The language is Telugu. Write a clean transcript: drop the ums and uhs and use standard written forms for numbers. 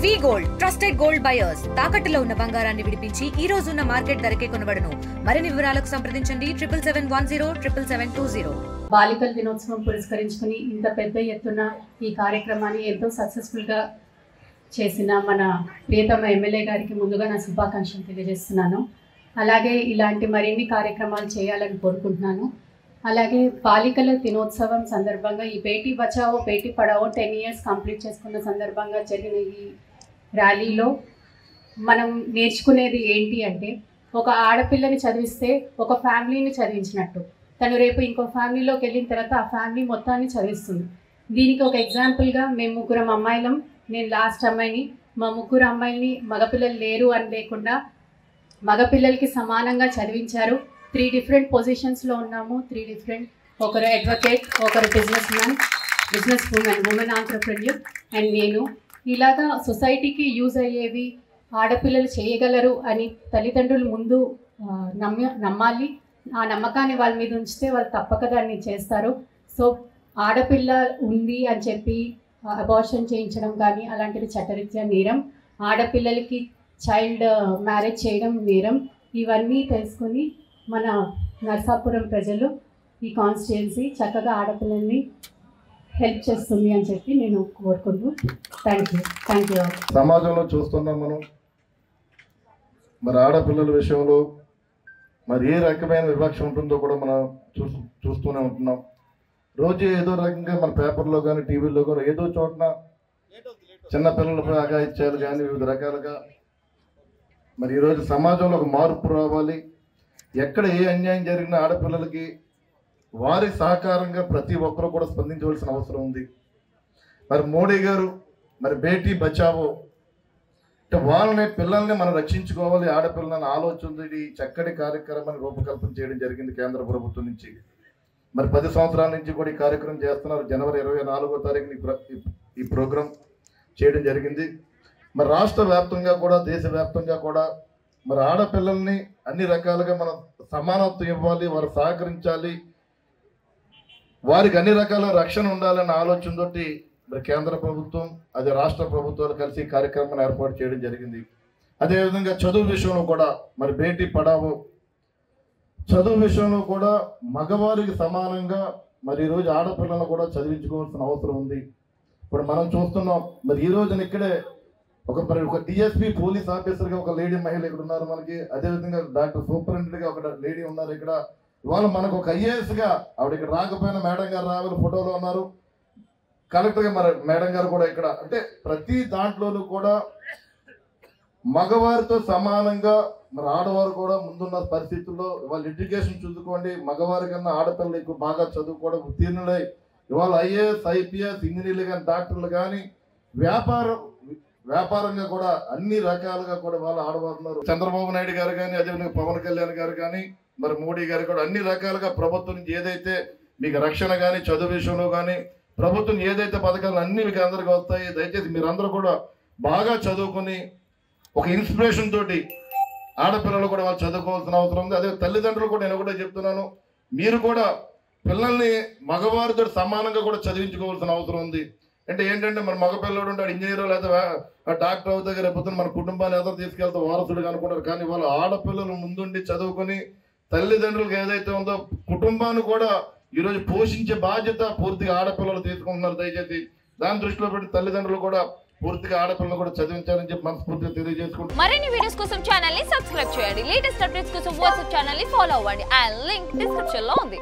వి గోల్డ్ ట్రస్టెడ్ గోల్డ్ బయర్స్ తాకట్టులో ఉన్న బంగారాన్ని విడిపించి ఈ రోజు ఉన్న మార్కెట్ ధరకే కొనబడును. మరిన్ని వివరాలకు సంప్రదించండి 7710 బాలికల దినోత్సవం పురస్కరించుకుని ఇంత పెద్ద ఎత్తున ఈ కార్యక్రమాన్ని ఎంతో సక్సెస్ఫుల్గా చేసిన మన ప్రియతమ ఎమ్మెల్యే గారికి ముందుగా నా శుభాకాంక్షలు తెలియజేస్తున్నాను. అలాగే ఇలాంటి మరిన్ని కార్యక్రమాలు చేయాలని కోరుకుంటున్నాను. అలాగే బాలికల దినోత్సవం సందర్భంగా ఈ బేటీ బచావో బేటీ పడావో 10 years కంప్లీట్ చేసుకున్న సందర్భంగా జరిగిన ఈ ర్యాలీలో మనం నేర్చుకునేది ఏంటి అంటే, ఒక ఆడపిల్లని చదివిస్తే ఒక ఫ్యామిలీని చదివించినట్టు. తను రేపు ఇంకో ఫ్యామిలీలోకి వెళ్ళిన తర్వాత ఆ ఫ్యామిలీ మొత్తాన్ని చదివిస్తుంది. దీనికి ఒక ఎగ్జాంపుల్గా మేము 3 అమ్మాయిలం, నేను లాస్ట్ అమ్మాయిని. మా 3 అమ్మాయిల్ని మగపిల్లలు లేరు అని లేకుండా మగపిల్లలకి సమానంగా చదివించారు. 3 different పొజిషన్స్లో ఉన్నాము. 3 different, ఒకరు అడ్వకేట్, ఒకరు business women, women entrepreneur and నేను. ఇలాగా సొసైటీకి యూజ్ అయ్యేవి ఆడపిల్లలు చేయగలరు అని తల్లిదండ్రులు ముందు నమ్మాలి. ఆ నమ్మకాన్ని వాళ్ళ మీద ఉంచితే వాళ్ళు తప్పక దాన్ని చేస్తారు. సో ఆడపిల్ల ఉంది అని చెప్పి అబార్షన్ చేయించడం కానీ అలాంటివి చట్టరీత్యా నేరం. ఆడపిల్లలకి చైల్డ్ మ్యారేజ్ చేయడం నేరం. ఇవన్నీ తెలుసుకొని మన నర్సాపురం ప్రజలు ఈ కాన్స్టిట్యుయెన్సీ చక్కగా ఆడపిల్లల్ని హెల్ప్ చేస్తుంది అని చెప్పి నేను కోరుకుంటూ థ్యాంక్ యూ. సమాజంలో చూస్తున్నాం మనం, మరి ఆడపిల్లల విషయంలో మరి ఏ రకమైన వివక్ష ఉంటుందో కూడా మనం చూస్తూనే ఉంటున్నాం. రోజు ఏదో రకంగా మన పేపర్లో కానీ టీవీలో కానీ ఏదో చోటన చిన్నపిల్లలపై అఘాయిత్యాలు కానీ వివిధ రకాలుగా. మరి ఈరోజు సమాజంలో ఒక మార్పు రావాలి. ఎక్కడ ఏ అన్యాయం జరిగిన ఆడపిల్లలకి వారి సహకారంగా ప్రతి ఒక్కరూ కూడా స్పందించవలసిన అవసరం ఉంది. మరి మోడీ గారు మరి బేటీ బచావో అంటే వాళ్ళని పిల్లల్ని మనం రక్షించుకోవాలి, ఆడపిల్లలని ఆలోచన ఈ చక్కటి కార్యక్రమాన్ని రూపకల్పన చేయడం జరిగింది కేంద్ర ప్రభుత్వం నుంచి. మరి 10 సంవత్సరాల నుంచి కూడా ఈ కార్యక్రమం చేస్తున్నారు. జనవరి 24వ తారీఖుని ఈ ప్రోగ్రాం చేయడం జరిగింది. మరి రాష్ట్ర వ్యాప్తంగా కూడా దేశవ్యాప్తంగా కూడా మరి ఆడపిల్లల్ని అన్ని రకాలుగా మనం సమానత్వం ఇవ్వాలి, వారు సహకరించాలి, వారికి అన్ని రకాల రక్షణ ఉండాలన్న ఆలోచనతోటి మరి కేంద్ర ప్రభుత్వం అదే రాష్ట్ర ప్రభుత్వాలు కలిసి కార్యక్రమాన్ని ఏర్పాటు చేయడం జరిగింది. అదేవిధంగా చదువు విషయంలో కూడా మరి బేటీ పడావో చదువు విషయంలో కూడా మగవారికి సమానంగా మరి ఈరోజు ఆడపిల్లలను కూడా చదివించుకోవాల్సిన అవసరం ఉంది. ఇప్పుడు మనం చూస్తున్నాం మరి ఈ రోజున ఇక్కడే ఒక డిఎస్పీ పోలీస్ ఆఫీసర్గా ఒక లేడీ మహిళ ఇక్కడ ఉన్నారు మనకి. అదేవిధంగా డాక్టర్ సూపరింటెండెంట్గా ఒక లేడీ ఉన్నారు ఇక్కడ. ఇవాళ మనకు ఒక ఐఏఎస్గా ఆవిడ ఇక్కడ రాకపోయినా మేడం గారు రావాలి, ఫోటోలో ఉన్నారు. కలెక్టర్గా మరి మేడం గారు కూడా ఇక్కడ. అంటే ప్రతి దాంట్లోనూ కూడా మగవారితో సమానంగా మరి ఆడవారు కూడా ముందున్న పరిస్థితుల్లో ఇవాళ ఎడ్యుకేషన్ చూసుకోండి, మగవారి కన్నా ఆడపిల్లలు ఎక్కువ బాగా చదువుకోవడం ఉత్తీర్ణులై ఇవాళ ఐఏఎస్, ఐపీఎస్, ఇంజనీర్లు కానీ డాక్టర్లు కానీ వ్యాపారంగా కూడా అన్ని రకాలుగా కూడా వాళ్ళు ఆడవారున్నారు. చంద్రబాబు నాయుడు గారు కానీ అదేవిధంగా పవన్ కళ్యాణ్ గారు కానీ మరి మోడీ గారు కూడా అన్ని రకాలుగా ప్రభుత్వం నుంచి ఏదైతే మీకు రక్షణ కానీ చదువు విషయంలో కానీ ప్రభుత్వం ఏదైతే పథకాలు అన్ని మీకు అందరికీ వస్తాయి. దయచేసి మీరందరూ కూడా బాగా చదువుకొని ఒక ఇన్స్పిరేషన్ తోటి ఆడపిల్లలు కూడా వాళ్ళు చదువుకోవాల్సిన అవసరం ఉంది. అదే తల్లిదండ్రులు కూడా నేను కూడా చెప్తున్నాను, మీరు కూడా పిల్లల్ని మగవారితో సమానంగా కూడా చదివించుకోవాల్సిన అవసరం ఉంది. అంటే ఏంటంటే మన మగపిల్లడు ఉంటాడు ఇంజనీర్ లేదా డాక్టర్ అవుతాయి, రేపు మన కుటుంబాన్ని ఎదురు తీసుకెళ్తే వారసుడిగా అనుకుంటారు. కానీ వాళ్ళు ఆడపిల్లలు ముందుండి చదువుకొని తల్లిదండ్రులకు ఏదైతే ఉందో కుటుంబాన్ని కూడా ఈరోజు పోషించే బాధ్యత పూర్తిగా ఆడపిల్లలు తీసుకుంటున్నారు. దయచేసి దాని దృష్టిలో పెట్టి తల్లిదండ్రులు కూడా పూర్తిగా ఆడపిల్లలు కూడా చదివించాలని చెప్పి మనస్ఫూర్తిగా తెలియజేసుకుంటారు. మరిన్ని వీడియోస్ కోసం ఛానల్ ని సబ్స్క్రైబ్ చేయండి. లేటెస్ట్ అప్డేట్స్ కోసం వాట్సాప్ ఛానల్ ని ఫాలో అవ్వండి. ఆ లింక్ డిస్క్రిప్షన్ లో ఉంది.